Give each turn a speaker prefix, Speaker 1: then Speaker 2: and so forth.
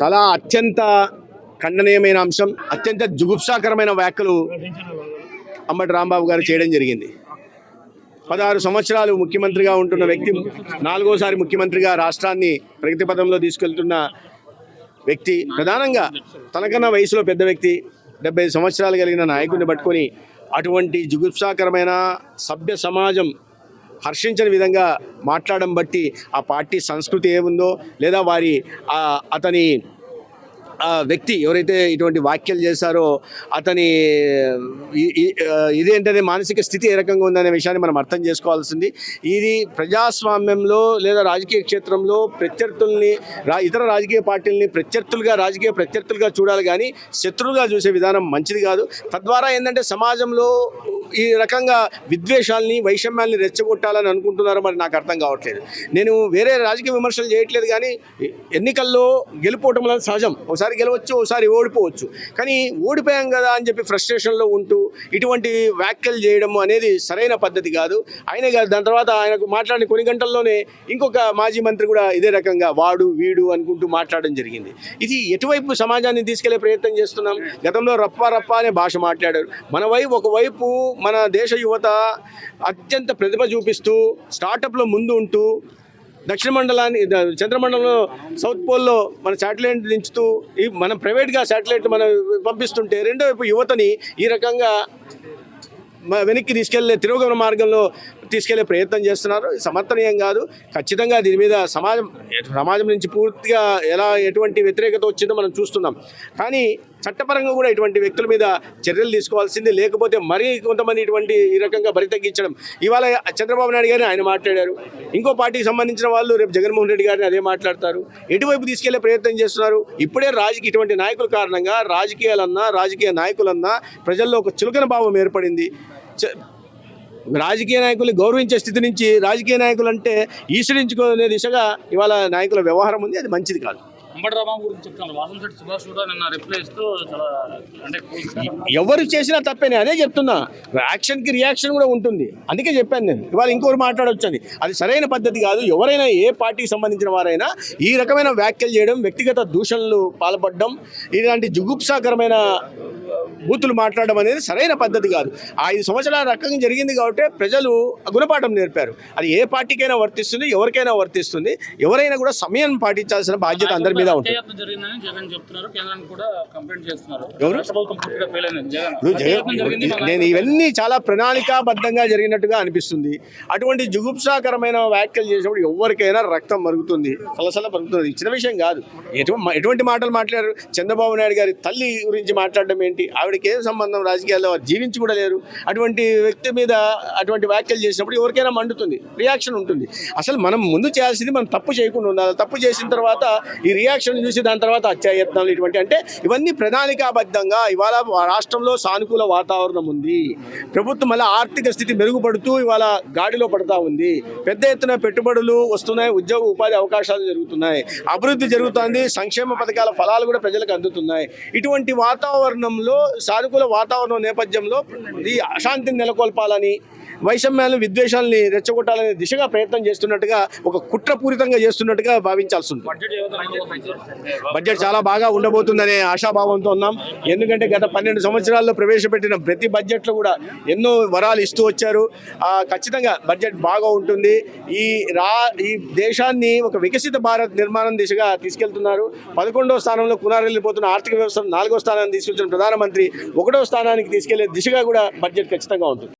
Speaker 1: చాలా అత్యంత ఖండనీయమైన అంశం, అత్యంత జుగుప్సాకరమైన వ్యాఖ్యలు అంబటి రాంబాబు గారు చేయడం జరిగింది. 16 సంవత్సరాలు ముఖ్యమంత్రిగా ఉంటున్న వ్యక్తి, 4వ ముఖ్యమంత్రిగా రాష్ట్రాన్ని ప్రగతి పథంలో తీసుకెళ్తున్న వ్యక్తి, ప్రధానంగా తనకన్నా వయసులో పెద్ద వ్యక్తి, 75 సంవత్సరాలు కలిగిన నాయకుడిని పట్టుకొని అటువంటి జుగుప్సాకరమైన సభ్య సమాజం హర్షించని విధంగా మాట్లాడడం బట్టి ఆ పార్టీ సంస్కృతి ఏముందో, లేదా అతని వ్యక్తి ఎవరైతే ఇటువంటి వ్యాఖ్యలు చేశారో అతని ఇదేంటనే మానసిక స్థితి ఏ రకంగా ఉందనే విషయాన్ని మనం అర్థం చేసుకోవాల్సింది. ఇది ప్రజాస్వామ్యంలో లేదా రాజకీయ క్షేత్రంలో ప్రత్యర్థుల్ని, ఇతర రాజకీయ పార్టీలని రాజకీయ ప్రత్యర్థులుగా చూడాలి, కానీ శత్రువుగా చూసే విధానం మంచిది కాదు. తద్వారా ఏంటంటే సమాజంలో ఈ రకంగా విద్వేషాలని, వైషమ్యాల్ని రెచ్చగొట్టాలని అనుకుంటున్నారో మరి నాకు అర్థం కావట్లేదు. నేను వేరే రాజకీయ విమర్శలు చేయట్లేదు, కానీ ఎన్నికల్లో గెలుపోవటం అనేది సహజం. ఒకసారి గెలవచ్చు, ఒకసారి ఓడిపోవచ్చు. కానీ ఓడిపోయాం కదా అని చెప్పి ఫ్రస్ట్రేషన్లో ఉంటూ ఇటువంటి వ్యాఖ్యలు చేయడం అనేది సరైన పద్ధతి కాదు. ఆయనే కాదు, దాని తర్వాత ఆయనకు మాట్లాడిన కొన్ని గంటల్లోనే ఇంకొక మాజీ మంత్రి కూడా ఇదే రకంగా వాడు వీడు అనుకుంటూ మాట్లాడడం జరిగింది. ఇది ఎటువైపు సమాజాన్ని తీసుకెళ్లే ప్రయత్నం చేస్తున్నాం? గతంలో రప్ప అనే భాష మాట్లాడారు. ఒకవైపు మన దేశ యువత అత్యంత ప్రతిభ చూపిస్తూ స్టార్టప్లో ముందు ఉంటూ దక్షిణ మండలాన్ని, చంద్రమండలంలో సౌత్ పోల్లో మన శాటిలైట్ దించుతూ మనం ప్రైవేట్గా శాటిలైట్ మనం పంపిస్తుంటే, రెండో వైపు యువతని ఈ రకంగా వెనక్కి తిరోగమన మార్గంలో తీసుకెళ్లే ప్రయత్నం చేస్తున్నారు. సమర్థనీయం కాదు. ఖచ్చితంగా దీని మీద సమాజం నుంచి పూర్తిగా ఎటువంటి వ్యతిరేకత వచ్చిందో మనం చూస్తున్నాం. కానీ చట్టపరంగా కూడా ఇటువంటి వ్యక్తుల మీద చర్యలు తీసుకోవాల్సింది. లేకపోతే మరీ కొంతమంది ఈ రకంగా బరి తగ్గించడం. ఇవాళ చంద్రబాబు నాయుడు గారిని ఆయన మాట్లాడారు, ఇంకో పార్టీకి సంబంధించిన వాళ్ళు రేపు జగన్మోహన్ రెడ్డి గారిని అదే మాట్లాడతారు. ఎటువైపు తీసుకెళ్లే ప్రయత్నం చేస్తున్నారు? ఇప్పుడే ఇటువంటి నాయకుల కారణంగా రాజకీయ నాయకులన్నా ప్రజల్లో ఒక చులకన భావం ఏర్పడింది. రాజకీయ నాయకుల్ని గౌరవించే స్థితి నుంచి రాజకీయ నాయకులు అంటే ఈశ్వరించుకునే దిశగా ఇవాళ నాయకుల వ్యవహారం ఉంది. అది మంచిది కాదు.
Speaker 2: అంబటి రాంబాబు గురించి చెప్తాను. వాసంశెట్టి సుభాష్ కూడా నిన్న రిప్లై ఇస్తూ చాలా
Speaker 1: ఎవరు చేసినా తప్పేనే, అదే చెప్తున్నా. యాక్షన్కి రియాక్షన్ కూడా ఉంటుంది. అందుకే చెప్పాను నేను. ఇవాళ ఇంకోరు మాట్లాడవచ్చు, అది సరైన పద్ధతి కాదు. ఎవరైనా, ఏ పార్టీకి సంబంధించిన వారైనా ఈ రకమైన వ్యాఖ్యలు చేయడం, వ్యక్తిగత దూషణలు పాల్పడడం, ఇలాంటి జుగుప్సాకరమైన బూతులు మాట్లాడడం అనేది సరైన పద్ధతి కాదు. 5 సంవత్సరాల రకంగా జరిగింది కాబట్టి ప్రజలు గుణపాఠం నేర్పారు. అది ఏ పార్టీకైనా వర్తిస్తుంది, ఎవరికైనా వర్తిస్తుంది. ఎవరైనా కూడా సమయం పాటించాల్సిన బాధ్యత అందరి మీద ఉంటుంది. నేను ఇవన్నీ చాలా ప్రణాళికాబద్ధంగా జరిగినట్టుగా అనిపిస్తుంది. అటువంటి జుగుప్సాకరమైన వ్యాఖ్యలు చేసినప్పుడు ఎవరికైనా రక్తం మరుగుతుంది, సలసల మరుగుతుంది. ఇచ్చిన విషయం కాదు. ఎటువంటి మాటలు మాట్లాడారు? చంద్రబాబు నాయుడు గారి తల్లి గురించి మాట్లాడడం ఏంటి? ఆవిడకి ఏం సంబంధం? రాజకీయాల్లో జీవించి కూడా లేరు. అటువంటి వ్యక్తి మీద అటువంటి వ్యాఖ్యలు చేసినప్పుడు ఎవరికైనా మండుతుంది, రియాక్షన్ ఉంటుంది. అసలు మనం ముందు చేయాల్సింది, మనం తప్పు చేయకుండా ఉండాలి. తప్పు చేసిన తర్వాత ఈ రియాక్షన్ చూసి దాని తర్వాత హత్యాయత్నాలు, ఇవన్నీ ప్రణాళికాబద్ధంగా. ఇవాళ రాష్ట్రంలో సానుకూల వాతావరణం ఉంది. ప్రభుత్వం మళ్ళీ ఆర్థిక స్థితి మెరుగుపడుతూ ఇవాళ గాడిలో పడుతూ ఉంది. పెద్ద ఎత్తున పెట్టుబడులు వస్తున్నాయి, ఉద్యోగ ఉపాధి అవకాశాలు జరుగుతున్నాయి, అభివృద్ధి జరుగుతుంది, సంక్షేమ పథకాల ఫలాలు కూడా ప్రజలకు అందుతున్నాయి. ఇటువంటి వాతావరణంలో, సానుకూల వాతావరణం నేపథ్యంలో ఈ అశాంతిని నెలకొల్పాలని, వైషమ్యాలను, విద్వేషాలని రెచ్చగొట్టాలనే దిశగా ప్రయత్నం చేస్తున్నట్టుగా, ఒక కుట్రపూరితంగా చేస్తున్నట్టుగా భావించాల్సి ఉంది. బడ్జెట్ చాలా బాగా ఉండబోతుందనే ఆశాభావంతో ఉన్నాం. ఎందుకంటే గత 12 సంవత్సరాల్లో ప్రవేశపెట్టిన ప్రతి బడ్జెట్లో కూడా ఎన్నో వరాలు ఇస్తూ వచ్చారు. ఖచ్చితంగా బడ్జెట్ బాగా ఉంటుంది. ఈ దేశాన్ని ఒక వికసిత భారత్ నిర్మాణం దిశగా తీసుకెళ్తున్నారు. 11వ స్థానంలో కునారెళ్ళిపోతున్న ఆర్థిక వ్యవస్థను 4వ స్థానాన్ని తీసుకొచ్చిన ప్రధానమంత్రి 1వ స్థానానికి తీసుకెళ్లే దిశగా కూడా బడ్జెట్ ఖచ్చితంగా ఉంటుంది.